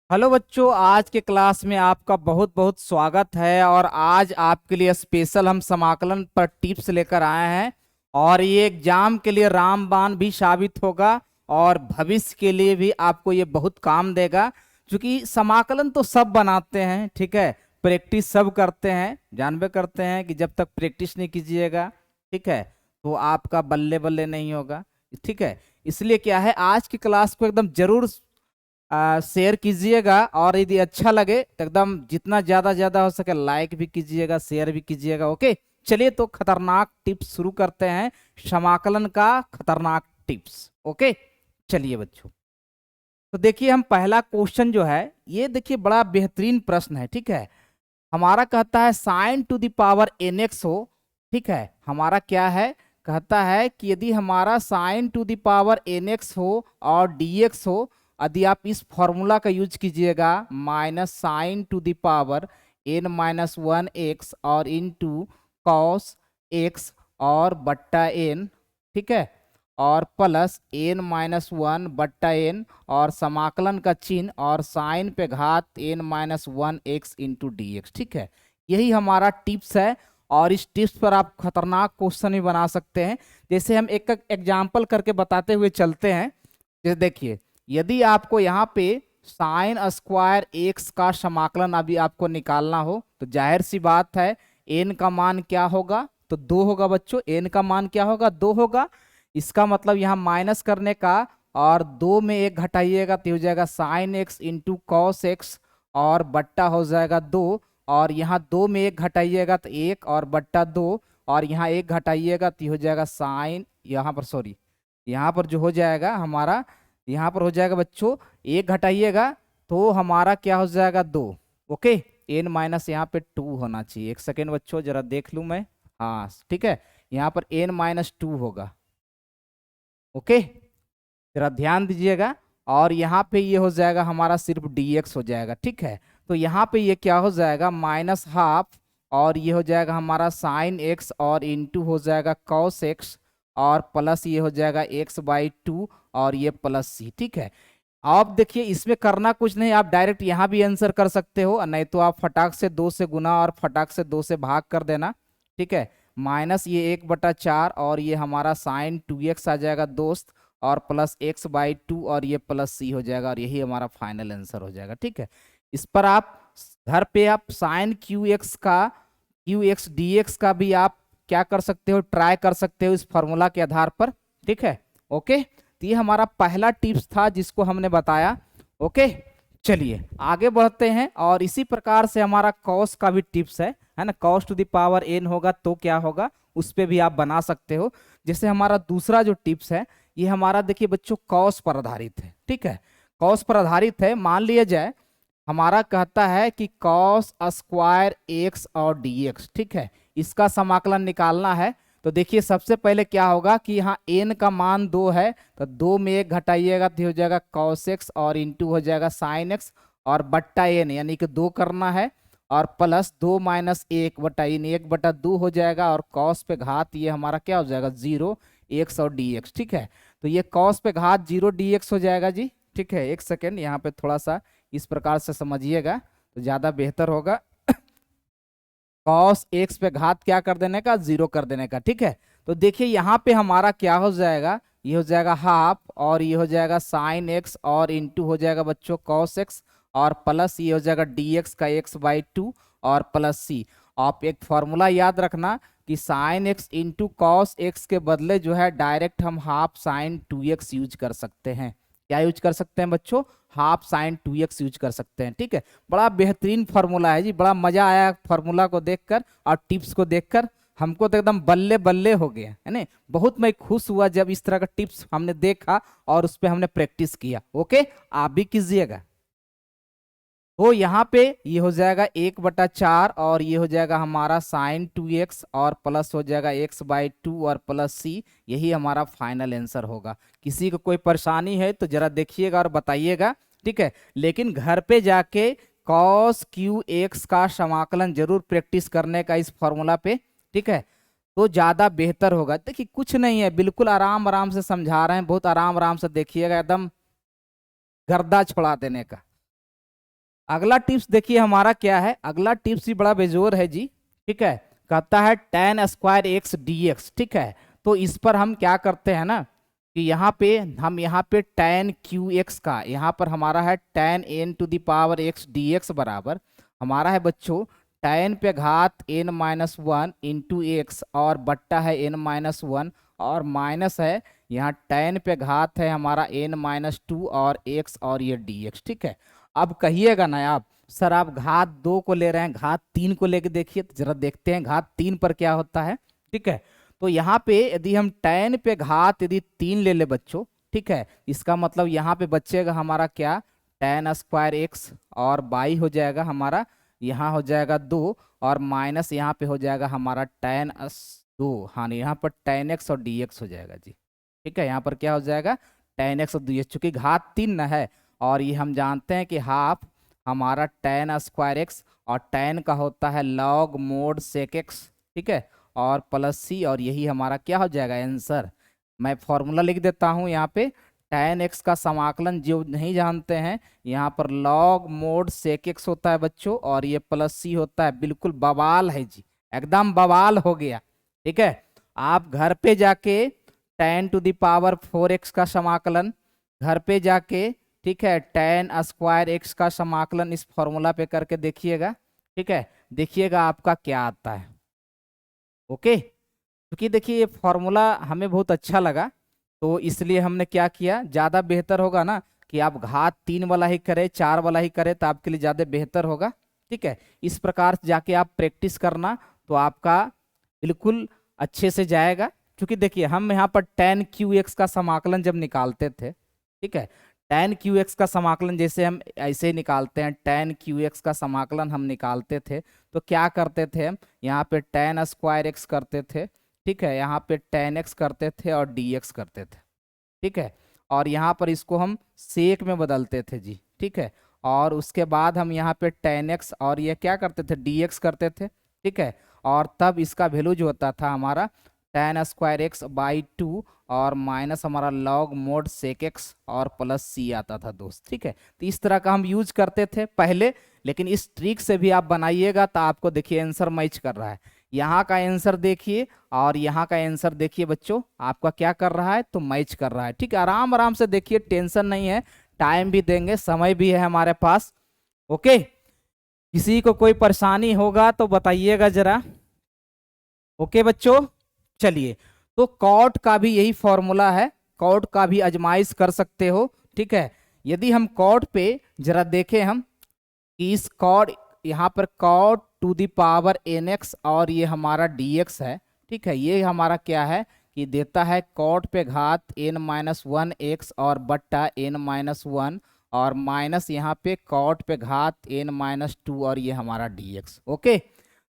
Hello बच्चों, आज के क्लास में आपका बहुत बहुत स्वागत है। और आज आपके लिए स्पेशल हम समाकलन पर टिप्स लेकर आए हैं। और ये एग्जाम के लिए रामबाण भी साबित होगा और भविष्य के लिए भी आपको ये बहुत काम देगा। क्योंकि समाकलन तो सब बनाते हैं, ठीक है, प्रैक्टिस सब करते हैं, जानबे करते हैं कि जब तक प्रैक्टिस नहीं कीजिएगा, ठीक है, तो आपका बल्ले बल्ले नहीं होगा। ठीक है, इसलिए क्या है, आज की क्लास को एकदम जरूर शेयर कीजिएगा। और यदि अच्छा लगे तो एकदम जितना ज्यादा हो सके लाइक भी कीजिएगा, शेयर भी कीजिएगा। ओके, चलिए तो खतरनाक टिप्स शुरू करते हैं, समाकलन का खतरनाक टिप्स। ओके, चलिए बच्चों, तो देखिए हम पहला क्वेश्चन जो है ये देखिए, बड़ा बेहतरीन प्रश्न है। ठीक है, हमारा कहता है sine to the power N X हो। ठीक है, हमारा क्या है, कहता है कि यदि हमारा sine to the power N X हो और डी एक्स हो, यदि आप इस फॉर्मूला का यूज कीजिएगा, minus sine to the power N minus one X और इनटू कॉस एक्स और बट्टा एन, ठीक है, और प्लस एन माइनस वन बट्टा एन और समाकलन का चिन्ह और साइन पे घात N minus one X into D X. ठीक है, यही हमारा टिप्स है। और इस टिप्स पर आप खतरनाक क्वेश्चन भी बना सकते हैं। जैसे हम एक एक एग्जाम्पल करके बताते हुए चलते हैं। जैसे देखिए, यदि आपको यहाँ पे साइन स्क्वायर एक्स का समाकलन अभी आपको निकालना हो, तो जाहिर सी बात है एन का मान क्या होगा, तो दो होगा बच्चों। एन का मान क्या होगा, दो होगा। इसका मतलब यहाँ माइनस करने का, और दो में एक घटाइएगा तो हो जाएगा sine x into cos X और बट्टा हो जाएगा दो। और यहाँ दो में एक घटाइएगा तो एक और बट्टा दो, और यहाँ एक घटाइएगा तो हो जाएगा साइन, यहाँ पर सॉरी, यहाँ पर जो हो जाएगा हमारा, यहाँ पर हो जाएगा बच्चों, एक घटाइएगा तो हमारा क्या हो जाएगा, दो। ओके, एन माइनस यहाँ पे टू होना चाहिए। एक सेकेंड बच्चों, जरा देख लूँ मैं। हाँ ठीक है, यहाँ पर एन माइनस टू होगा। ओके, जरा ध्यान दीजिएगा। और यहाँ पे ये हो जाएगा हमारा सिर्फ dx हो जाएगा। ठीक है, तो यहाँ पे ये क्या हो जाएगा, माइनस हाफ, और ये हो जाएगा हमारा साइन एक्स और इंटू हो जाएगा कॉस एक्स, और प्लस ये हो जाएगा एक्स बाई टू और ये प्लस सी। ठीक है, आप देखिए इसमें करना कुछ नहीं, आप डायरेक्ट यहाँ भी आंसर कर सकते हो, नहीं तो आप फटाक से दो से गुना और फटाक से दो से भाग कर देना। ठीक है, माइनस ये एक बटा चार और ये हमारा साइन टू एक्स आ जाएगा दोस्त, और प्लस एक्स बाई टू और ये प्लस सी हो जाएगा, और यही हमारा फाइनल आंसर हो जाएगा। ठीक है, इस पर आप घर पे आप साइन क्यू एक्स का, क्यू एक्स डी एक्स का भी आप क्या कर सकते हो, ट्राई कर सकते हो इस फॉर्मूला के आधार पर। ठीक है, ओके, तो ये हमारा पहला टिप्स था जिसको हमने बताया। ओके, चलिए आगे बढ़ते हैं। और इसी प्रकार से हमारा कॉस का भी टिप्स है ना, cos to the power N होगा तो क्या होगा, उस पे भी आप बना सकते हो। जैसे हमारा दूसरा जो टिप्स है, ये हमारा देखिए बच्चों कॉस पर आधारित है। ठीक है, कॉस पर आधारित है। मान लिया जाए हमारा कहता है कि कॉस स्क्वायर एक्स और डी एक्स, ठीक है, इसका समाकलन निकालना है। तो देखिए सबसे पहले क्या होगा कि यहाँ एन का मान दो है, तो दो में एक घटाइएगा तो हो जाएगा कॉस एक्स और इंटू हो जाएगा साइन एक्स और बट्टा एन, यानी कि दो करना है, और प्लस दो माइनस एक बटा इन, एक बटा दो हो जाएगा, और कॉस पे घात ये हमारा क्या हो जाएगा, जीरो एक्स और डी एक्स। ठीक है, तो ये कॉस पे घात जीरो डी एक्स हो जाएगा जी। ठीक है, एक सेकेंड, यहाँ पे थोड़ा सा इस प्रकार से समझिएगा तो ज़्यादा बेहतर होगा। कॉस एक्स पे घात क्या कर देने का, जीरो कर देने का। ठीक है, तो देखिए यहाँ पे हमारा क्या हो जाएगा, ये हो जाएगा हाफ, और ये हो जाएगा साइन एक्स और इंटू हो जाएगा बच्चों कॉस एक्स, और प्लस ये हो जाएगा डी एक्स का एक्स बाई टू और प्लस सी। आप एक फॉर्मूला याद रखना कि sine x into cos x के बदले जो है डायरेक्ट हम half sine to x use कर सकते हैं। क्या यूज कर सकते हैं बच्चों, half sine to x use कर सकते हैं। ठीक है, बड़ा बेहतरीन फार्मूला है जी, बड़ा मजा आया फार्मूला को देखकर और टिप्स को देखकर। हमको तो एकदम बल्ले बल्ले हो गया है ना, बहुत मैं खुश हुआ जब इस तरह का टिप्स हमने देखा और उस पर हमने प्रैक्टिस किया। ओके, आप भी कीजिएगा। तो यहाँ पे ये हो जाएगा एक बटा चार, और ये हो जाएगा हमारा साइन टू एक्स और प्लस हो जाएगा एक्स बाई टू और प्लस सी, यही हमारा फाइनल आंसर होगा। किसी को कोई परेशानी है तो जरा देखिएगा और बताइएगा। ठीक है, लेकिन घर पे जाके कॉस क्यू एक्स का समाकलन जरूर प्रैक्टिस करने का इस फॉर्मूला पे। ठीक है, तो ज़्यादा बेहतर होगा। देखिए कुछ नहीं है, बिल्कुल आराम आराम से समझा रहे हैं, बहुत आराम आराम से देखिएगा, एकदम गर्दा छोड़ा देने का। अगला टिप्स देखिए हमारा क्या है, अगला टिप्स ही बड़ा बेजोर है जी। ठीक है, कहता है tan square X D X. ठीक है, तो इस पर हम क्या करते हैं ना कि यहाँ पे tan क्यू एक्स का, यहाँ पर हमारा है tan n to the power x dx बराबर हमारा है बच्चों tan पे घात n minus one into x और बट्टा है n माइनस वन और माइनस है यहाँ tan पे घात है हमारा n माइनस टू और x और ये dx। ठीक है, अब कहिएगा ना आप सर आप घात दो को ले रहे हैं, घात तीन को लेके देखिए, तो जरा देखते हैं घात तीन पर क्या होता है। ठीक है, तो यहाँ पे यदि हम tan पे घात यदि तीन ले ले बच्चों, ठीक है, इसका मतलब यहाँ पे बचेगा हमारा क्या tan स्क्वायर एक्स और बाई हो जाएगा हमारा, यहाँ हो जाएगा दो और माइनस यहाँ पे हो जाएगा हमारा tan दो, हाँ यहाँ पर tan एक्स और dx हो जाएगा जी। ठीक है, यहाँ पर क्या हो जाएगा tan एक्स और dx, चूंकि घात तीन न है और ये हम जानते हैं कि हाफ हमारा tan स्क्वायर एक्स और tan का होता है log मोड सेक एक्स। ठीक है, और प्लस सी और यही हमारा क्या हो जाएगा आंसर। मैं फॉर्मूला लिख देता हूँ यहाँ पे, tan एक्स का समाकलन जो नहीं जानते हैं यहाँ पर log मोड सेक एक्स होता है बच्चों और ये प्लस सी होता है। बिल्कुल बवाल है जी, एकदम बवाल हो गया। ठीक है, आप घर पे जाके tan to the power 4x का समाकलन घर पे जाके, ठीक है, tan स्क्वायर एक्स का समाकलन इस फॉर्मूला पे करके देखिएगा। ठीक है, देखिएगा आपका क्या आता है। ओके, क्योंकि देखिए ये फॉर्मूला हमें बहुत अच्छा लगा तो इसलिए हमने क्या किया, ज़्यादा बेहतर होगा ना कि आप घात तीन वाला ही करें चार वाला ही करें तो आपके लिए ज़्यादा बेहतर होगा। ठीक है, इस प्रकार से जाके आप प्रैक्टिस करना तो आपका बिल्कुल अच्छे से जाएगा। क्योंकि देखिए हम यहाँ पर tan क्यू एक्स का समाकलन जब निकालते थे, ठीक है, tan क्यू एक्स का समाकलन जैसे हम ऐसे ही निकालते हैं, tan क्यू एक्स का समाकलन हम निकालते थे तो क्या करते थे हम यहाँ पे tan स्क्वायर एक्स करते थे। ठीक है, यहाँ पे tan एक्स करते थे और dx करते थे। ठीक है, और यहाँ पर इसको हम सेक में बदलते थे जी। ठीक है, और उसके बाद हम यहाँ पे tan एक्स और ये क्या करते थे dx करते थे। ठीक है, और तब इसका वैल्यू जो होता था हमारा tan square x by two और माइनस हमारा log मोड सेक एक्स और प्लस सी आता था दोस्त। ठीक है, तो इस तरह का हम यूज करते थे पहले, लेकिन इस ट्रिक से भी आप बनाइएगा तो आपको देखिए आंसर मैच कर रहा है। यहाँ का आंसर देखिए और यहाँ का आंसर देखिए बच्चों, आपका क्या कर रहा है तो मैच कर रहा है। ठीक है, आराम आराम से देखिए, टेंशन नहीं है, टाइम भी देंगे, समय भी है हमारे पास। ओके, किसी को कोई परेशानी होगा तो बताइएगा जरा। ओके बच्चों, चलिए, तो कॉट का भी यही फॉर्मूला है, कॉट का भी आजमाइश कर सकते हो। ठीक है, यदि हम कॉट पे जरा देखें हम कि इस कॉट यहाँ पर cot to the power nx और ये हमारा dx है। ठीक है, ये हमारा क्या है कि देता है कॉट पे घात n माइनस वन एक्स और बट्टा n माइनस वन और माइनस यहाँ पे कॉट पे घात n माइनस टू और ये हमारा dx। ओके,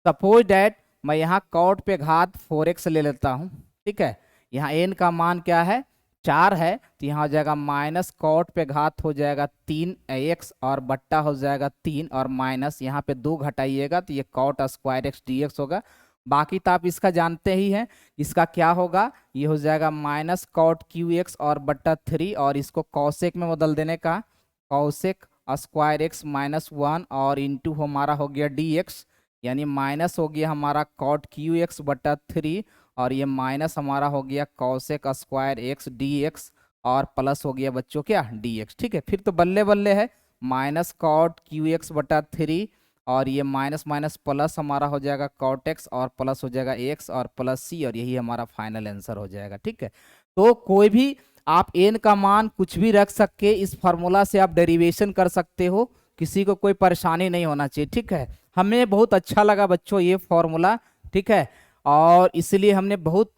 सपोज डैट मैं यहाँ कॉट पे घात 4x ले लेता हूँ। ठीक है, यहाँ n का मान क्या है 4 है तो यहाँ हो जाएगा माइनस कॉट पे घात हो जाएगा 3x और बट्टा हो जाएगा 3 और माइनस यहाँ पे 2 घटाइएगा तो ये कॉट स्क्वायर एक्स dx होगा। बाकी तो आप इसका जानते ही हैं, इसका क्या होगा, ये हो जाएगा माइनस कॉट क्यू एक्स और बट्टा 3 और इसको कॉसेक में बदल देने का, cosec square x minus one और इंटू हमारा हो गया dx, यानी माइनस हो गया हमारा कॉट क्यू एक्स बट्टा 3 और ये माइनस हमारा हो गया कॉसेक स्क्वायर एक्स dx और प्लस हो गया बच्चों क्या dx। ठीक है, फिर तो बल्ले बल्ले है, माइनस कॉट क्यू एक्स बटा 3 और ये माइनस माइनस प्लस हमारा हो जाएगा कॉट एक्स और प्लस हो जाएगा एक्स और प्लस सी और यही हमारा फाइनल आंसर हो जाएगा। ठीक है, तो कोई भी आप n का मान कुछ भी रख सके, इस फार्मूला से आप डेरिवेशन कर सकते हो, किसी को कोई परेशानी नहीं होना चाहिए। ठीक है, हमें बहुत अच्छा लगा बच्चों ये फॉर्मूला। ठीक है, और इसलिए हमने बहुत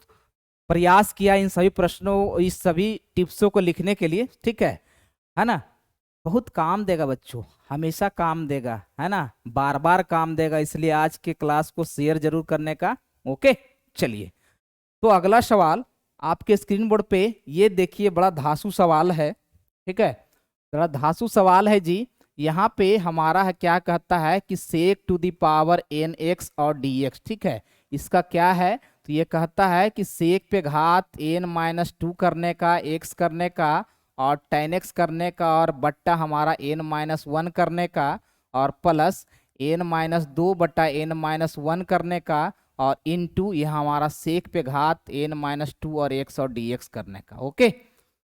प्रयास किया इन सभी प्रश्नों, इस सभी टिप्सों को लिखने के लिए। ठीक है ना, बहुत काम देगा बच्चों, हमेशा काम देगा, है ना, बार बार काम देगा, इसलिए आज के क्लास को शेयर जरूर करने का। ओके, चलिए, तो अगला सवाल आपके स्क्रीन बोर्ड पे ये देखिए, बड़ा धांसू सवाल है। ठीक है, बड़ा धांसू सवाल है जी। यहाँ पे हमारा है क्या कहता है कि sec to the power N X और डी एक्स। ठीक है, इसका क्या है तो ये कहता है कि सेक पे घात एन माइनस टू करने का, एक्स करने का और tan x करने का और बट्टा हमारा n माइनस वन करने का और प्लस n-2/n-1 करने का और इनटू यह हमारा सेक पे घात n-2 और x और dx करने का। ओके,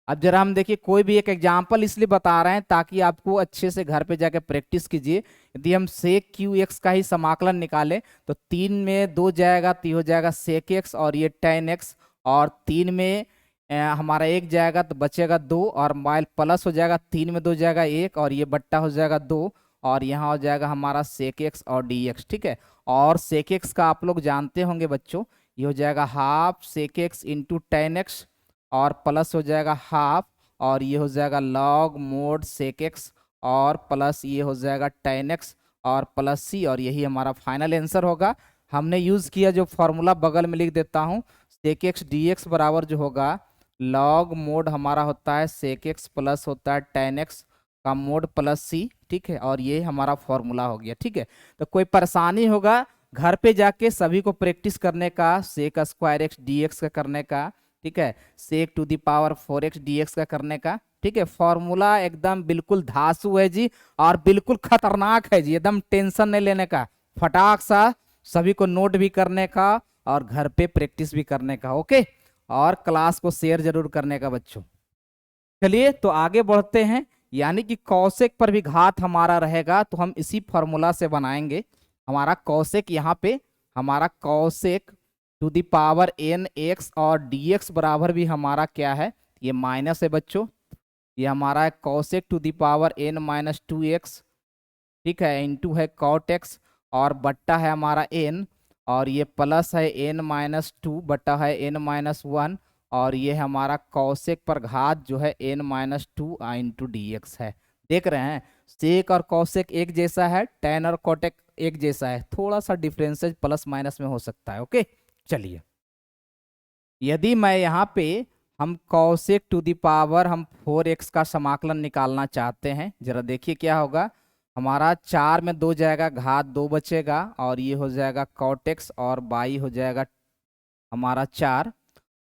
अब जरा हम देखिए कोई भी एक एग्जाम्पल इसलिए बता रहे हैं ताकि आपको अच्छे से घर पे जाके प्रैक्टिस कीजिए। यदि हम सेक क्यू एक्स का ही समाकलन निकालें तो 3 में 2 जाएगा तो ये हो जाएगा सेक एक्स और ये tan एक्स, और 3 में हमारा 1 जाएगा तो बचेगा 2 और माइल प्लस हो जाएगा, 3 में 2 जाएगा 1 और ये बट्टा हो जाएगा 2 और यहाँ हो जाएगा हमारा सेक एक्स और डी एक्स। ठीक है, और सेक एक्स का आप लोग जानते होंगे बच्चों, ये हो जाएगा half sec x into tan x और प्लस हो जाएगा हाफ और ये हो जाएगा लॉग मोड सेक एक्स और प्लस ये हो जाएगा tan एक्स और प्लस सी, और यही हमारा फाइनल आंसर होगा। हमने यूज किया जो फॉर्मूला बगल में लिख देता हूँ, सेक एक्स डी एक्स बराबर जो होगा लॉग मोड हमारा होता है सेक एक्स प्लस होता है tan एक्स का मोड प्लस सी। ठीक है, और ये हमारा फॉर्मूला हो गया। ठीक है, तो कोई परेशानी होगा घर पे जाके सभी को प्रैक्टिस करने का, sec square X D X का करने का, ठीक है, sec to the power 4x dx का करने का। ठीक है, फॉर्मूला एकदम बिल्कुल धांसू है जी और बिल्कुल खतरनाक है जी, एकदम टेंशन नहीं लेने का, फटाक सा सभी को नोट भी करने का और घर पे प्रैक्टिस भी करने का। ओके, और क्लास को शेयर जरूर करने का बच्चों। चलिए तो आगे बढ़ते हैं, यानी कि कौशिक पर भी घात हमारा रहेगा तो हम इसी फॉर्मूला से बनाएंगे। हमारा कौशिक यहाँ पे हमारा cosec to the power n x और dx बराबर भी हमारा क्या है, ये माइनस है बच्चों, ये हमारा है Kaushik to the power n-2x। ठीक है, इंटू है कॉट एक्स और बट्टा है हमारा n और ये प्लस है n-2 बट्टा है n-1 और ये हमारा कौशिक पर घात जो है n-2 इंटू dx है। देख रहे हैं सेक और कौशिक एक जैसा है, tan और कोटेक एक जैसा है, थोड़ा सा डिफरेंसेज प्लस माइनस में हो सकता है। ओके, चलिए यदि मैं यहाँ पे हम कौशिक टू दी पावर हम 4x का समाकलन निकालना चाहते हैं, जरा देखिए क्या होगा, हमारा 4 में 2 जाएगा घात 2 बचेगा और ये हो जाएगा कॉट एक्स और बाई हो जाएगा हमारा 4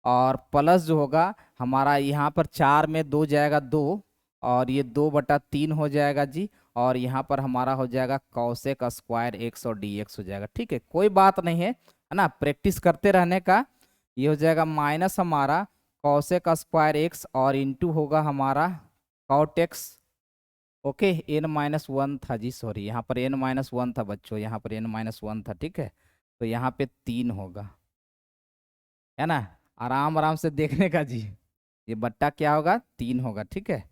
और प्लस जो होगा हमारा यहाँ पर 4 में 2 जाएगा 2 और ये 2/3 हो जाएगा जी, और यहाँ पर हमारा हो जाएगा कौशिक स्क्वायर एक्स और डी एक्स हो जाएगा। ठीक है, कोई बात नहीं है ना, प्रैक्टिस करते रहने का। ये हो जाएगा माइनस हमारा कौशिक स्क्वायर एक्स और इंटू होगा हमारा कॉट एक्स। ओके, n-1 था जी, सॉरी यहाँ पर n-1 था बच्चों, यहाँ पर n-1 था। ठीक है, तो यहाँ पे 3 होगा, है ना, आराम आराम से देखने का जी। ये बट्टा क्या होगा 3 होगा। ठीक है,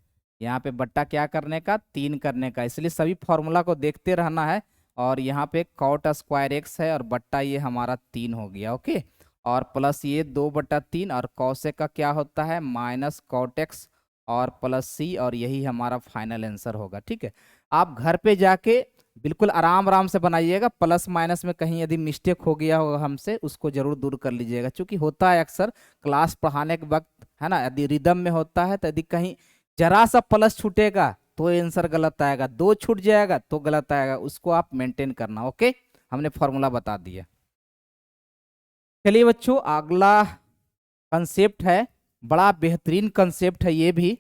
यहाँ पे बट्टा क्या करने का 3 करने का, इसलिए सभी फॉर्मूला को देखते रहना है। और यहाँ पे कॉट स्क्वायर एक्स है और बट्टा ये हमारा 3 हो गया। ओके, और प्लस ये 2/3 और कौशिक का क्या होता है माइनस कॉट एक्स और प्लस सी, और यही हमारा फाइनल आंसर होगा। ठीक है, आप घर पे जाके बिल्कुल आराम आराम से बनाइएगा, प्लस माइनस में कहीं यदि मिस्टेक हो गया होगा हमसे उसको जरूर दूर कर लीजिएगा, क्योंकि होता है अक्सर क्लास पढ़ाने के वक्त, है ना, यदि रिदम में होता है तो यदि कहीं जरा सा प्लस छूटेगा तो आंसर गलत आएगा, 2 छूट जाएगा तो गलत आएगा, उसको आप मेंटेन करना। ओके, हमने फॉर्मूला बता दिया। चलिए बच्चों अगला कंसेप्ट है, बड़ा बेहतरीन कंसेप्ट है ये भी।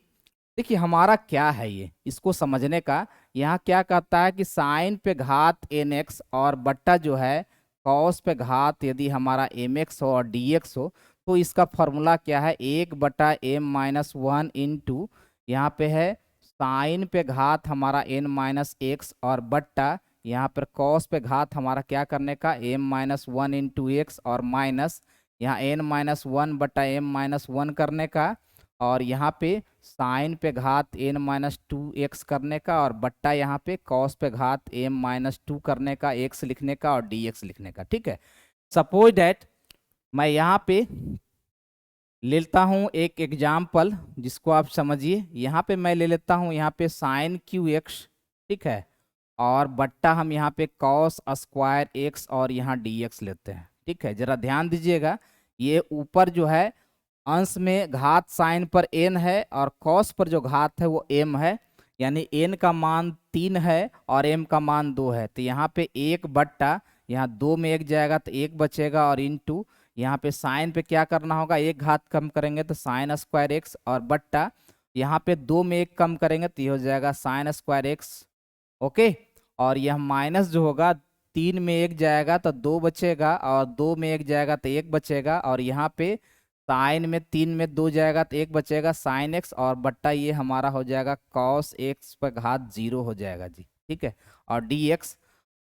देखिए हमारा क्या है ये, इसको समझने का, यहाँ क्या कहता है कि साइन पे घात nx और बट्टा जो है कॉस पे घात यदि हमारा mx हो और dx हो तो इसका फॉर्मूला क्या है 1/m-1 इंटू यहाँ पे है साइन पे घात हमारा n-x और बट्टा यहाँ पर कॉस पे घात हमारा क्या करने का m-1 इंटू एक्स और माइनस यहाँ n-1/m-1 करने का, और यहाँ पे साइन पे घात n-2x करने का और बट्टा यहाँ पे कॉस पे घात m-2 करने का, x लिखने का और dx लिखने का। ठीक है, सपोज डैट मैं यहाँ पे लेता हूँ एक एग्जाम्पल जिसको आप समझिए। यहाँ पे मैं ले लेता हूँ यहाँ पे साइन क्यू एक्स, ठीक है, और बट्टा हम यहाँ पे कॉस स्क्वायर एक्स और यहाँ dx लेते हैं। ठीक है, जरा ध्यान दीजिएगा, ये ऊपर जो है अंश में घात साइन पर n है और कॉस पर जो घात है वो m है, यानी n का मान 3 है और m का मान 2 है, तो यहाँ पे 1 बट्टा यहाँ 2 में 1 जाएगा तो 1 बचेगा और इंटू यहाँ पे साइन पे क्या करना होगा, 1 घात कम करेंगे तो साइन स्क्वायर एक्स और बट्टा यहाँ पे 2 में 1 कम करेंगे तो ये हो जाएगा साइन स्क्वायर एक्स। ओके, और यह माइनस जो होगा 3 में 1 जाएगा तो 2 बचेगा, और 2 में 1 जाएगा तो 1 बचेगा, और यहाँ पे साइन में 3 में 2 जाएगा तो 1 बचेगा साइन एक्स, और बट्टा ये हमारा हो जाएगा कॉस एक्स पर घात 0 हो जाएगा जी। ठीक है, और डी एक्स,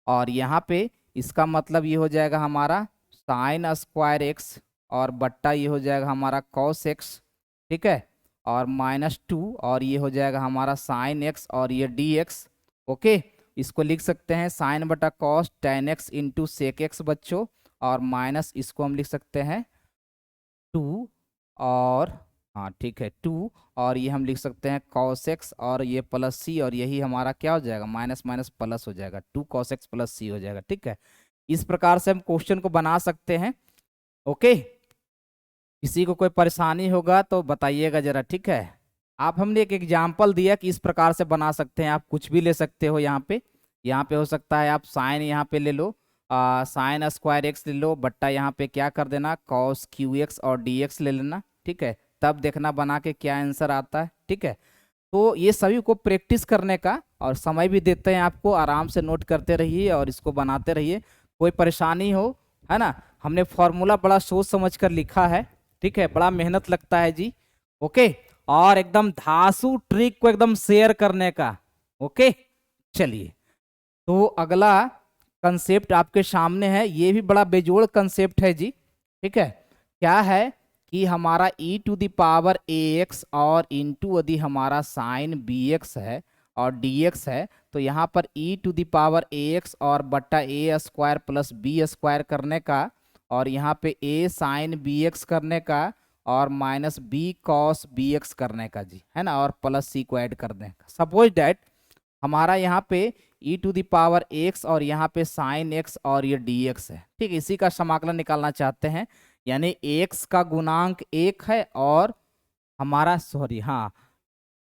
और यहाँ पे इसका मतलब ये हो जाएगा हमारा साइन स्क्वायर एक्स, और बट्टा ये हो जाएगा हमारा कॉस एक्स। ठीक है, और -2, और ये हो जाएगा हमारा साइन एक्स, और ये डी एक्स। ओके, इसको लिख सकते हैं साइन बटा cos tan x into sec x बच्चों, और माइनस इसको हम लिख सकते हैं 2, और हाँ ठीक है 2, और ये हम लिख सकते हैं कॉस एक्स, और ये प्लस सी, और यही हमारा क्या हो जाएगा माइनस माइनस प्लस हो जाएगा 2 कॉस एक्स प्लस सी हो जाएगा। ठीक है, इस प्रकार से हम क्वेश्चन को बना सकते हैं। ओके, किसी को कोई परेशानी होगा तो बताइएगा जरा। ठीक है, आप हमने एक एग्जाम्पल दिया कि इस प्रकार से बना सकते हैं, आप कुछ भी ले सकते हो। यहाँ पे हो सकता है आप साइन यहाँ पे ले लो, साइन स्क्वायर एक्स ले लो, बट्टा यहाँ पे क्या कर देना कॉस क्यू एक्स और डी एक्स ले लेना। ठीक है, तब देखना बना के क्या आंसर आता है। ठीक है, तो ये सभी को प्रैक्टिस करने का, और समय भी देते हैं आपको, आराम से नोट करते रहिए और इसको बनाते रहिए। कोई परेशानी हो, है ना, हमने फॉर्मूला बड़ा सोच समझ कर लिखा है। ठीक है, बड़ा मेहनत लगता है जी। ओके, और एकदम धांसू ट्रिक को एकदम शेयर करने का। ओके, चलिए, तो अगला कंसेप्ट आपके सामने है, ये भी बड़ा बेजोड़ कंसेप्ट है जी। ठीक है, क्या है कि हमारा e to the power ax और इंटू यदि हमारा साइन bx है और dx है, तो यहाँ पर e to the power ax और बट्टा a square plus b square करने का, और यहाँ पे a साइन bx करने का, और माइनस b कॉस bx करने का जी, है ना, और प्लस c को ऐड करने का। सपोज डैट हमारा यहाँ पे e to the power x और यहाँ पे साइन x और ये dx है। ठीक, इसी का समाकलन निकालना चाहते हैं, यानी x का गुणांक 1 है, और हमारा सॉरी हाँ,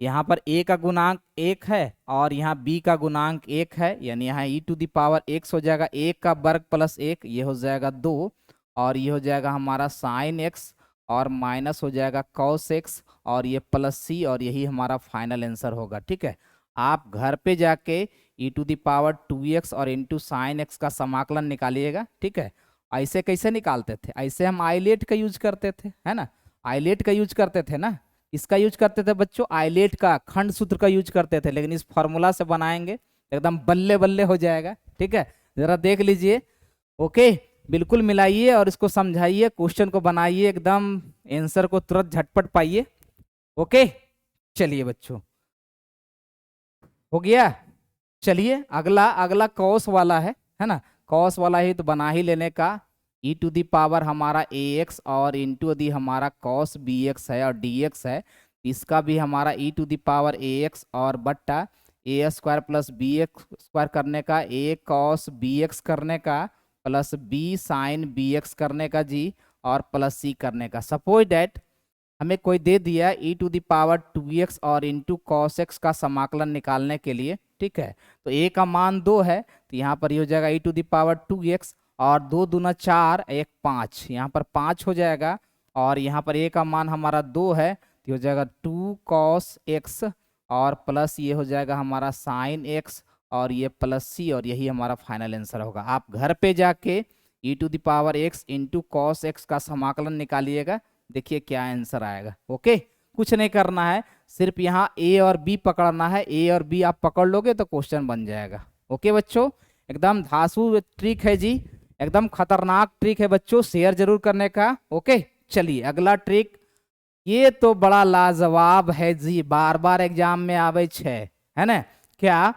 यहाँ पर a का गुणांक 1 है और यहाँ b का गुणांक 1 है, यानी यहाँ e to the power x हो जाएगा 1 का वर्ग प्लस 1, ये हो जाएगा 2, और ये हो जाएगा हमारा साइन x, और माइनस हो जाएगा कॉस x, और ये प्लस c, और यही हमारा फाइनल आंसर होगा। ठीक है, आप घर पे जाके e to the power 2x और इंटू साइन एक्स का समाकलन निकालिएगा। ठीक है, ऐसे कैसे निकालते थे, ऐसे हम आइलेट का यूज करते थे, है ना, आइलेट का यूज करते थे ना, इसका यूज करते थे बच्चों, आइलेट का खंड सूत्र का यूज करते थे, लेकिन इस फॉर्मूला से बनाएंगे एकदम बल्ले बल्ले हो जाएगा। ठीक है, जरा देख लीजिए। ओके, बिल्कुल मिलाइए और इसको समझाइए, क्वेश्चन को बनाइए, एकदम आंसर को तुरंत झटपट पाइए। ओके, चलिए बच्चों, हो गया। चलिए, अगला अगला कॉस वाला है ना, कॉस वाला ही तो बना ही लेने का। e टू दी पावर हमारा ax और इंटू यदि हमारा cos bx है और dx है, इसका भी हमारा e to the power ax और बट्टा a square plus b x square करने का, a cos bx करने का, प्लस b साइन bx करने का जी, और प्लस c करने का। सपोज डैट हमें कोई दे दिया e to the power 2x और इंटू कॉस एक्स का समाकलन निकालने के लिए। ठीक है, तो a का मान 2 है, तो यहाँ पर ये हो जाएगा e to the power 2x, और 2 दूना 4, 1 5, यहाँ पर 5 हो जाएगा, और यहाँ पर a का मान हमारा 2 है, तो हो जाएगा 2 कॉस एक्स, और प्लस ये हो जाएगा हमारा साइन एक्स, और ये प्लस c, और यही हमारा फाइनल आंसर होगा। आप घर पे जाके e to the power x into cos x का समाकलन निकालिएगा, देखिए क्या आंसर आएगा। ओके, कुछ नहीं करना है, सिर्फ यहाँ ए और बी पकड़ना है, ए और बी आप पकड़ लोगे तो क्वेश्चन बन जाएगा। ओके बच्चों, एकदम धांसू ट्रिक है जी, एकदम खतरनाक ट्रिक है बच्चों, शेयर जरूर करने का। ओके, चलिए अगला ट्रिक, ये तो बड़ा लाजवाब है जी, बार बार एग्जाम में आवे छे, है ना, क्या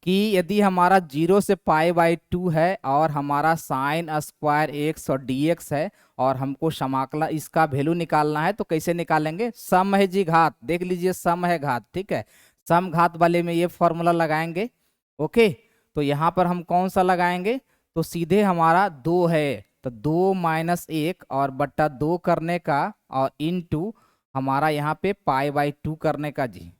कि यदि हमारा 0 से π/2 है और हमारा साइन स्क्वायर एक्स और dx है, और हमको समाकलन इसका वैल्यू निकालना है, तो कैसे निकालेंगे, सम है जी घात, देख लीजिए सम है घात। ठीक है, सम घात वाले में ये फॉर्मूला लगाएंगे। ओके, तो यहाँ पर हम कौन सा लगाएंगे, तो सीधे हमारा 2 है, तो 2 - 1 और बट्टा 2 करने का, और इनटू हमारा यहाँ पे π/2 करने का जी।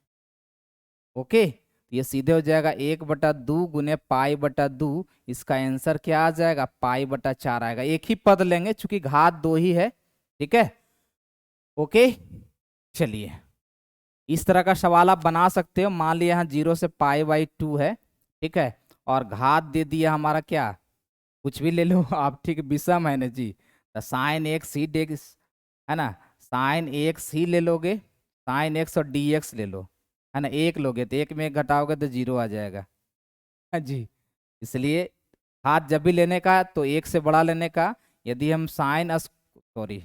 ओके, ये सीधे हो जाएगा 1/2 गुने π/2, इसका आंसर क्या आ जाएगा π/4 आएगा। एक ही पद लेंगे चूंकि घात 2 ही है। ठीक है, ओके, चलिए इस तरह का सवाल आप बना सकते हो। मान लिया यहाँ 0 से π/2 है, ठीक है। और घात दे दिया हमारा क्या, कुछ भी ले लो आप, ठीक, विषम है ना जी, तो साइन एक्स ही डेक्स, है ना, साइन एक्स ही ले लोगे, साइन एक्स और डी एक्स ले लो, है ना, एक लोगे तो एक में एक घटाओगे तो जीरो आ जाएगा, हाँ जी। इसलिए हाथ जब भी लेने का तो एक से बड़ा लेने का। यदि हम sine sorry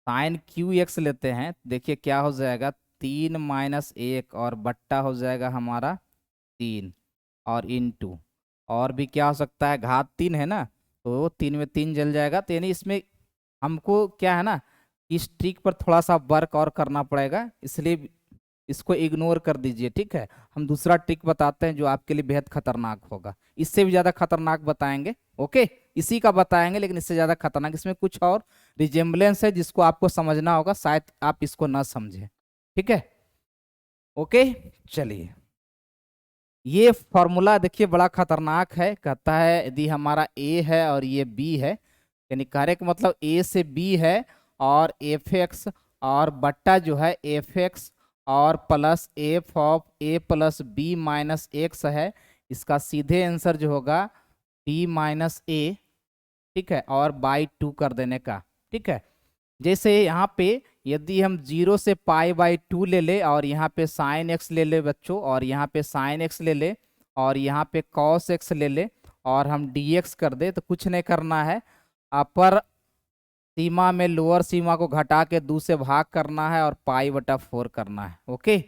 sine q x लेते हैं, देखिए क्या हो जाएगा, 3 - 1 और बट्टा हो जाएगा हमारा 3, और इनटू, और भी क्या हो सकता है, घात 3 है ना, तो 3 में 3 जल जाएगा, तो यानी इसमें हमको क्या है ना, इस ट्रिक पर थोड़ा सा वर्क और करना पड़ेगा, इसलिए इसको इग्नोर कर दीजिए, ठीक है। हम दूसरा ट्रिक बताते हैं जो आपके लिए बेहद खतरनाक होगा, इससे भी ज्यादा खतरनाक बताएंगे, ओके। इसी का बताएंगे लेकिन इससे ज्यादा खतरनाक, इसमें कुछ और रिजेम्बलेंस है जिसको आपको समझना होगा, शायद आप इसको ना समझे, ठीक है, ओके। चलिए, ये फॉर्मूला देखिए बड़ा खतरनाक है, कहता है यदि हमारा ए है और ये बी है, यानी करेक्ट मतलब ए से बी है, और एफ एक्स और बट्टा जो है एफ एक्स और plus f of a plus b minus x है, इसका सीधे आंसर जो होगा बी माइनस ए, ठीक है, और बाई 2 कर देने का, ठीक है। जैसे यहाँ पे यदि हम 0 से π/2 ले ले, और यहाँ पे साइन एक्स ले ले बच्चों, और यहाँ पे साइन एक्स ले ले, और यहाँ पे कॉस एक्स ले ले, और हम dx कर दे, तो कुछ नहीं करना है, अपर सीमा में लोअर सीमा को घटा के 2 से भाग करना है और π/4 करना है, ओके।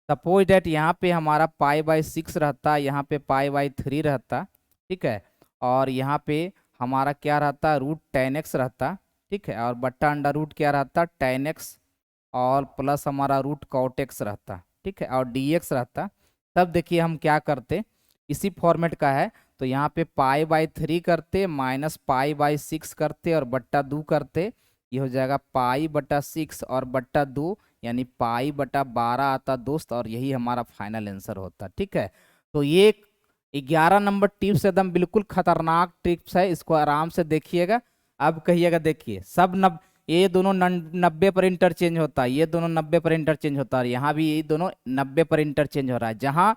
सपोज डेट यहाँ पे हमारा π/6 रहता, यहाँ पे π/3 रहता, ठीक है, और यहाँ पे हमारा क्या रहता, √10x रहता, ठीक है, और बट्टा अंडर रूट क्या रहता, tan x, और प्लस हमारा √cot x रहता, ठीक है, और dx रहता। तब देखिए हम क्या करते, इसी फॉर्मेट का है, तो यहाँ पे π/3 करते, माइनस π/6 करते, और बट्टा 2 करते, ये हो जाएगा π/6 और बट्टा 2, यानी π/12 आता दोस्त, और यही हमारा फाइनल आंसर होता, ठीक है। तो ये 11 नंबर टिप्स एकदम बिल्कुल खतरनाक टिप्स है, इसको आराम से देखिएगा। अब कहिएगा, देखिए सब ये दोनों 90 पर इंटरचेंज होता है, ये दोनों 90 पर इंटरचेंज होता है, यहाँ भी ये दोनों 90 पर इंटरचेंज हो रहा है। जहाँ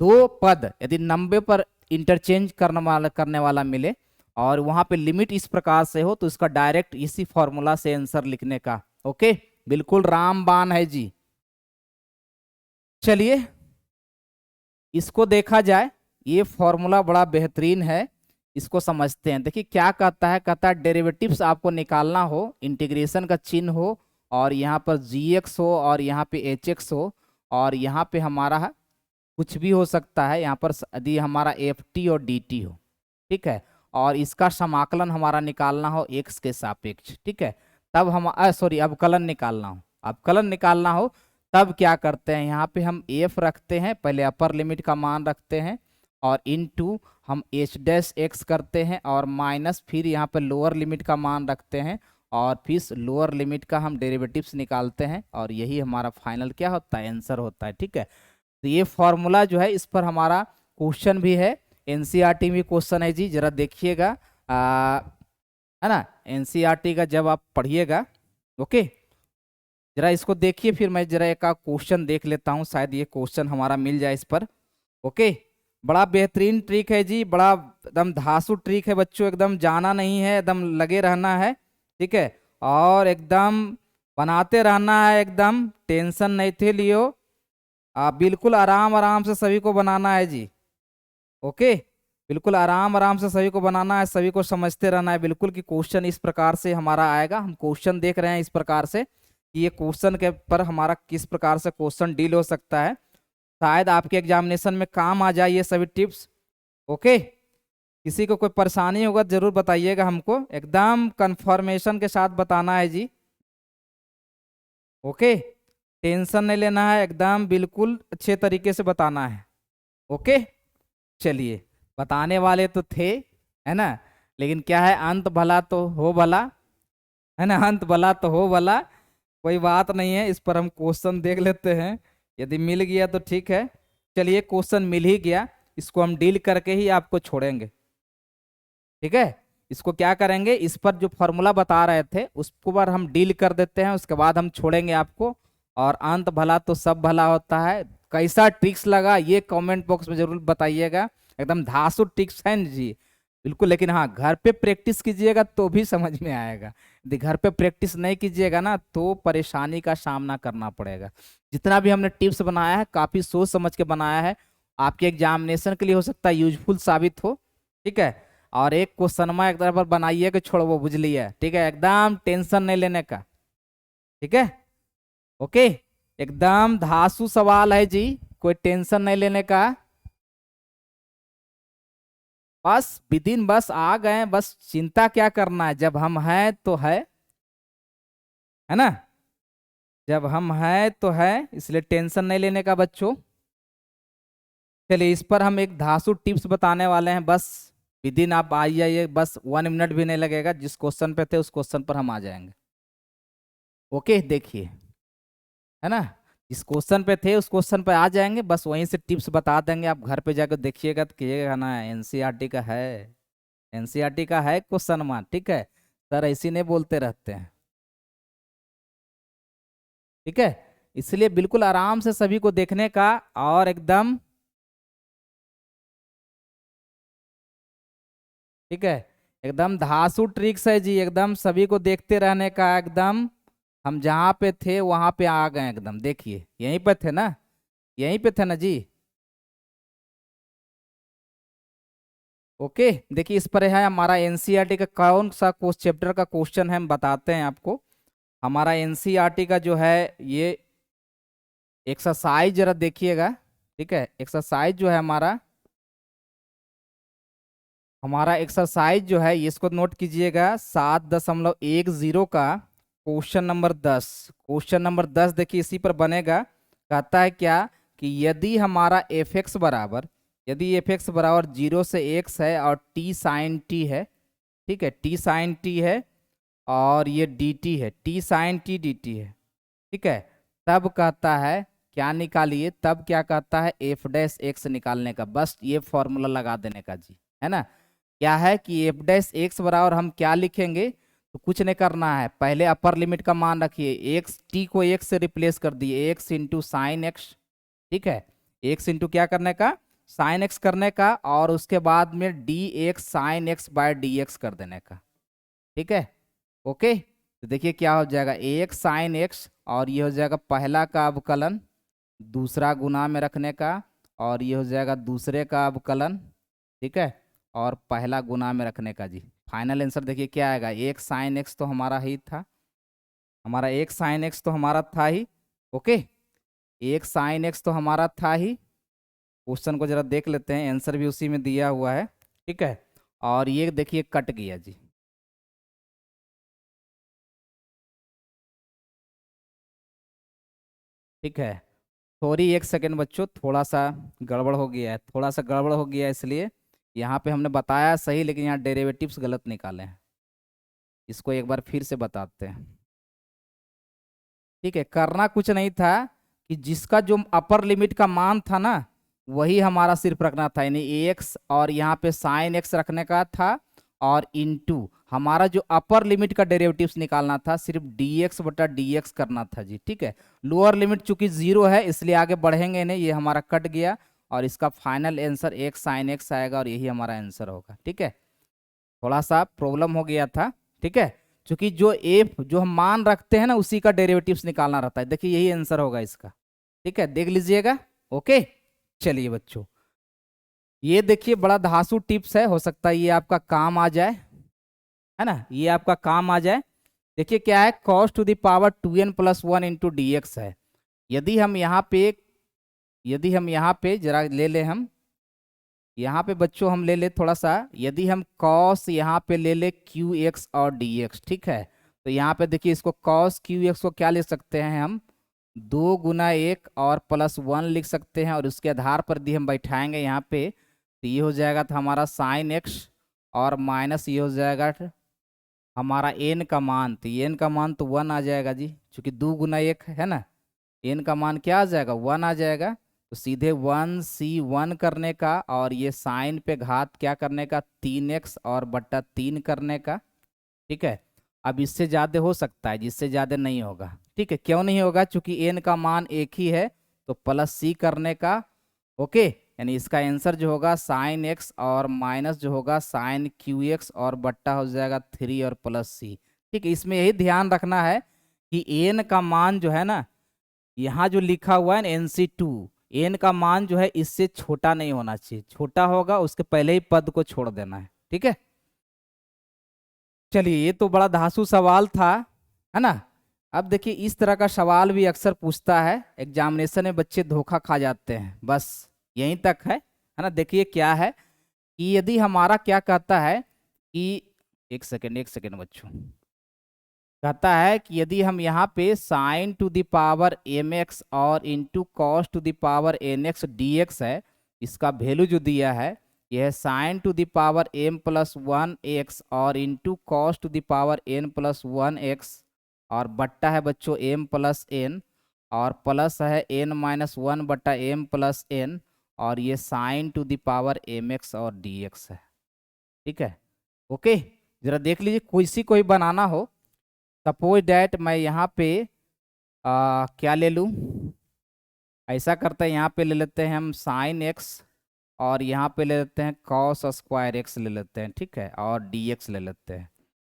दो पद यदि 90 पर इंटरचेंज करने वाला मिले, और वहां पे लिमिट इस प्रकार से हो, तो इसका डायरेक्ट इसी फॉर्मूला से आंसर लिखने का, ओके, बिल्कुल रामबाण है जी। चलिए इसको देखा जाए, ये फॉर्मूला बड़ा बेहतरीन है, इसको समझते हैं। देखिए क्या कहता है, कहता है डेरिवेटिव्स आपको निकालना हो, इंटीग्रेशन का चिन्ह हो, और यहाँ पर gx हो, और यहाँ पे hx हो, और यहाँ पे हमारा कुछ भी हो सकता है, यहाँ पर यदि हमारा ft और dt हो, ठीक है, और इसका समाकलन हमारा निकालना हो x के सापेक्ष, ठीक है, तब हम सॉरी अवकलन निकालना हो, अवकलन निकालना हो, तब क्या करते हैं, यहाँ पे हम f रखते हैं, पहले अपर लिमिट का मान रखते हैं, और इनटू हम h' करते हैं, और माइनस फिर यहाँ पर लोअर लिमिट का मान रखते हैं, और फिर लोअर लिमिट का हम डेरिवेटिव्स निकालते हैं, और यही हमारा फाइनल क्या होता है, आंसर होता है, ठीक है। तो ये फॉर्मूला जो है, इस पर हमारा क्वेश्चन भी है, एनसीईआरटी में क्वेश्चन है जी, जरा देखिएगा, है ना, एनसीईआरटी का जब आप पढ़िएगा, ओके, जरा इसको देखिए, फिर मैं जरा एक क्वेश्चन देख लेता हूँ, शायद ये क्वेश्चन हमारा मिल जाए इस पर, ओके। बड़ा बेहतरीन ट्रिक है जी, बड़ा एकदम धांसू ट्रिक है बच्चों, एकदम जाना नहीं है, एकदम लगे रहना है, ठीक है, और एकदम बनाते रहना है, एकदम टेंशन नहीं थे लियो, आप बिल्कुल आराम आराम से सभी को बनाना है जी, ओके, बिल्कुल आराम आराम से सभी को बनाना है, सभी को समझते रहना है बिल्कुल, कि क्वेश्चन इस प्रकार से हमारा आएगा। हम क्वेश्चन देख रहे हैं इस प्रकार से कि ये क्वेश्चन के पर हमारा किस प्रकार से क्वेश्चन डील हो सकता है, शायद आपके एग्जामिनेशन में काम आ जाए ये सभी टिप्स, ओके। किसी को कोई परेशानी होगा जरूर बताइएगा हमको, एकदम कंफर्मेशन के साथ बताना है जी, ओके, टेंशन नहीं लेना है, एकदम बिल्कुल अच्छे तरीके से बताना है, ओके। चलिए, बताने वाले तो थे, है ना, लेकिन क्या है, अंत भला तो हो भला, है ना, अंत भला तो हो भला, कोई बात नहीं है, इस पर हम क्वेश्चन देख लेते हैं, यदि मिल गया तो ठीक है। चलिए क्वेश्चन मिल ही गया, इसको हम डील करके ही आपको छोड़ेंगे, ठीक है। इसको क्या करेंगे, इस पर जो फॉर्मूला बता रहे थे उसको पर हम डील कर देते हैं, उसके बाद हम छोड़ेंगे आपको, और अंत भला तो सब भला होता है, कैसा ट्रिक्स लगा ये कमेंट बॉक्स में जरूर बताइएगा। एकदम धांसू ट्रिक्स है न जी, बिल्कुल। लेकिन हाँ, घर पे प्रैक्टिस कीजिएगा तो भी समझ में आएगा। यदि घर पे प्रैक्टिस नहीं कीजिएगा ना तो परेशानी का सामना करना पड़ेगा। जितना भी हमने टिप्स बनाया है काफी सोच समझ के बनाया है, आपके एग्जामिनेशन के लिए हो सकता है यूजफुल साबित हो। ठीक है, और एक क्वेश्चन में एक तरफ बनाइए कि छोड़ो, बुझ लिया। ठीक है, एकदम टेंशन नहीं लेने का। ठीक है, ओके। एकदम धांसू सवाल है जी, कोई टेंशन नहीं लेने का। बस विदिन बस आ गए, बस चिंता क्या करना है, जब हम हैं तो है ना। जब हम हैं तो है, इसलिए टेंशन नहीं लेने का बच्चों। चलिए, इस पर हम एक धांसू टिप्स बताने वाले हैं, बस विदिन आप आ जाइए, बस 1 मिनट भी नहीं लगेगा। जिस क्वेश्चन पे थे उस क्वेश्चन पर हम आ जाएंगे। ओके, देखिए, है ना। जिस क्वेश्चन पे थे उस क्वेश्चन पे आ जाएंगे, बस वहीं से टिप्स बता देंगे। आप घर पे जाकर देखिएगा तो कहिएगा ना एनसीईआरटी का है, एनसीईआरटी का है क्वेश्चन मान। ठीक है, सर ऐसी नहीं बोलते रहते हैं। ठीक है, इसलिए बिल्कुल आराम से सभी को देखने का, और एकदम ठीक है, एकदम धांसू ट्रिक्स है जी, एकदम सभी को देखते रहने का। एकदम हम जहाँ पे थे वहां पे आ गए, एकदम देखिए, यहीं पे थे ना, यहीं पे थे ना जी। ओके, देखिए, इस पर है हमारा एनसीईआरटी का कौन सा चैप्टर का क्वेश्चन है, हम बताते हैं आपको। हमारा एनसीईआरटी का जो है ये एक्सरसाइज जरा देखिएगा। ठीक है, एक्सरसाइज जो है हमारा एक्सरसाइज जो है इसको नोट कीजिएगा, 7.10 का क्वेश्चन नंबर 10 देखिए, इसी पर बनेगा। कहता है क्या कि यदि एफ एक्स बराबर 0 से x है और टी साइन टी है। ठीक है, टी साइन टी है और ये डी टी है, t sine t d t है। ठीक है, तब कहता है क्या निकालिए, तब क्या कहता है एफ डैश एक्स निकालने का, बस ये फॉर्मूला लगा देने का जी, है ना। क्या है कि एफ डैश एक्स बराबर हम क्या लिखेंगे, तो कुछ नहीं करना है, पहले अपर लिमिट का मान रखिए, एक्स टी को एक्स से रिप्लेस कर दिए, एक्स इंटू साइन एक्स। ठीक है, एक्स इंटू क्या करने का, साइन एक्स करने का, और उसके बाद में d x sine x by d x कर देने का। ठीक है, ओके। तो देखिए क्या हो जाएगा, एक्स साइन एक्स, और ये हो जाएगा पहला का अवकलन दूसरा गुना में रखने का, और ये हो जाएगा दूसरे का अवकलन। ठीक है, और पहला गुना में रखने का जी। फाइनल आंसर देखिए क्या आएगा, एक साइन एक्स तो हमारा ही था, हमारा एक साइन एक्स तो हमारा था ही। ओके, एक साइन एक्स तो हमारा था ही। क्वेश्चन को जरा देख लेते हैं, आंसर भी उसी में दिया हुआ है। ठीक है, और ये देखिए कट गया जी। ठीक है, सॉरी, एक सेकेंड बच्चों, थोड़ा सा गड़बड़ हो गया है, थोड़ा सा गड़बड़ हो गया है, इसलिए यहाँ पे हमने बताया सही, लेकिन यहाँ डेरिवेटिव्स गलत निकाले हैं। इसको एक बार फिर से बताते हैं। ठीक है, करना कुछ नहीं था कि जिसका जो अपर लिमिट का मान था ना वही हमारा सिर्फ रखना था, यानी एक्स और यहाँ पे साइन एक्स रखने का था, और इनटू हमारा जो अपर लिमिट का डेरिवेटिव्स निकालना था, सिर्फ dx बटा dx करना था जी। ठीक है, लोअर लिमिट चूंकि 0 है इसलिए आगे बढ़ेंगे नहीं, ये हमारा कट गया, और इसका final answer x sine x आएगा, और यही हमारा आंसर होगा। ठीक है, थोड़ा सा प्रॉब्लम हो गया था। ठीक है, क्योंकि जो एफ जो हम मान रखते हैं ना उसी का डेरिवेटिव्स निकालना रहता है, देखिए यही आंसर होगा इसका। ठीक है, देख लीजिएगा। ओके, चलिए बच्चों, ये देखिए बड़ा धांसू टिप्स है, हो सकता है ये आपका काम आ जाए, है ना, ये आपका काम आ जाए। देखिए क्या है, cos to the power 2n plus 1 into D x है। यदि हम यहाँ पे जरा ले ले, हम यहाँ पे बच्चों हम ले ले थोड़ा सा, यदि हम cos यहाँ पे ले ले क्यू एक्स और डी एक्स। ठीक है, तो यहाँ पे देखिए इसको cos क्यू एक्स को क्या लिख सकते हैं हम, 2 गुना 1 और प्लस 1 लिख सकते हैं, और उसके आधार पर यदि हम बैठाएंगे यहाँ पे तो ये हो जाएगा था हमारा साइन एक्स, और माइनस ये हो जाएगा हमारा एन का मान, तो एन का मान तो 1 आ जाएगा जी, क्योंकि 2 गुना 1 है ना, एन का मान क्या आ जाएगा, 1 आ जाएगा। तो सीधे 1c1 करने का, और ये साइन पे घात क्या करने का, 3x और बट्टा 3 करने का। ठीक है, अब इससे ज़्यादा हो सकता है, जिससे ज़्यादा नहीं होगा। ठीक है, क्यों नहीं होगा, चूंकि एन का मान एक ही है, तो प्लस सी करने का। ओके, यानी इसका आंसर जो होगा साइन एक्स और माइनस जो होगा साइन क्यू एक्स और बट्टा हो जाएगा 3 और प्लस सी। ठीक है, इसमें यही ध्यान रखना है कि एन का मान जो है ना, यहाँ जो लिखा हुआ है ना NC2, एन का मान जो है इससे छोटा नहीं होना चाहिए, छोटा होगा उसके पहले ही पद को छोड़ देना है। ठीक है, चलिए ये तो बड़ा धांसू सवाल था, है ना। अब देखिए इस तरह का सवाल भी अक्सर पूछता है एग्जामिनेशन में, बच्चे धोखा खा जाते हैं, बस यहीं तक है ना। देखिए क्या है कि यदि हमारा क्या कहता है कि एक सेकेंड बच्चों, कहता है कि यदि हम यहाँ पे sine to the power M X और into cos to the power N X D x है, इसका वैल्यू जो दिया है यह है sine to the power M plus 1 X और into cos to the power N plus 1 X, और बट्टा है बच्चों एम प्लस एन, और प्लस है एन माइनस 1 बट्टा एम प्लस एन, और ये sine to the power M X और डी एक्स है। ठीक है, ओके, जरा देख लीजिए किसी को ही बनाना हो, सपोज डैट मैं यहाँ पे क्या ले लूँ, ऐसा करते हैं यहाँ पे ले लेते हैं हम साइन एक्स, और यहाँ पे ले लेते हैं कॉस स्क्वायर एक्स ले लेते हैं। ठीक है, और डी एक्स ले लेते हैं,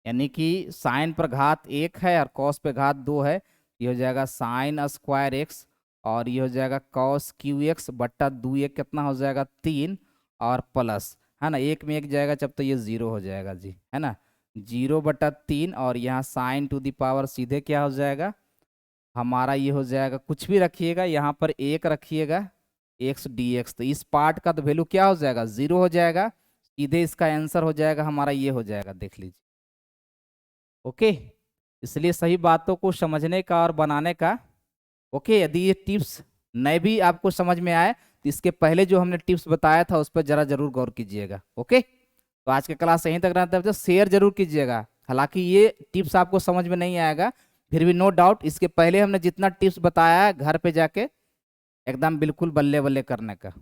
यानी कि साइन पर घात 1 है और कॉस पे घात 2 है, ये हो जाएगा साइन स्क्वायर एक्स, और ये हो जाएगा कॉस क्यू एक्स बट्टा 2 एक कितना हो जाएगा 3, और प्लस है ना, एक में एक जाएगा जब तो ये 0 हो जाएगा जी, है ना, 0/3, और यहाँ साइन टू द पावर सीधे क्या हो जाएगा हमारा, ये हो जाएगा कुछ भी रखिएगा, यहाँ पर 1 रखिएगा एक्स डी एक्स, तो इस पार्ट का तो वैल्यू क्या हो जाएगा 0 हो जाएगा, सीधे इसका आंसर हो जाएगा हमारा ये हो जाएगा, देख लीजिए। ओके, इसलिए सही बातों को समझने का और बनाने का। ओके, यदि ये टिप्स नए भी आपको समझ में आए तो इसके पहले जो हमने टिप्स बताया था उस पर जरा जरूर गौर कीजिएगा। ओके, तो आज के क्लास यहीं तक रहता है, तो शेयर जरूर कीजिएगा। हालांकि ये टिप्स आपको समझ में नहीं आएगा, फिर भी नो डाउट इसके पहले हमने जितना टिप्स बताया है घर पे जाके एकदम बिल्कुल बल्ले बल्ले करने का।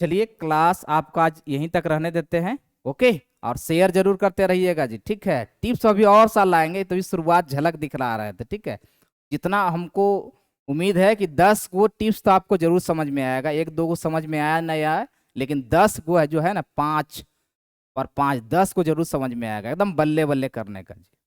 चलिए क्लास आपका आज यहीं तक रहने देते हैं। ओके, और शेयर जरूर करते रहिएगा जी। ठीक है, टिप्स अभी और साल लाएंगे, तो इस शुरुआत झलक दिखला रहे थे। ठीक है, जितना हमको उम्मीद है कि 10 वो टिप्स तो आपको जरूर समझ में आएगा, 1-2 को समझ में आया नहीं आया, लेकिन 10 को है जो है ना 5 और 5 10 को जरूर समझ में आएगा, एकदम बल्ले बल्ले करने का जी।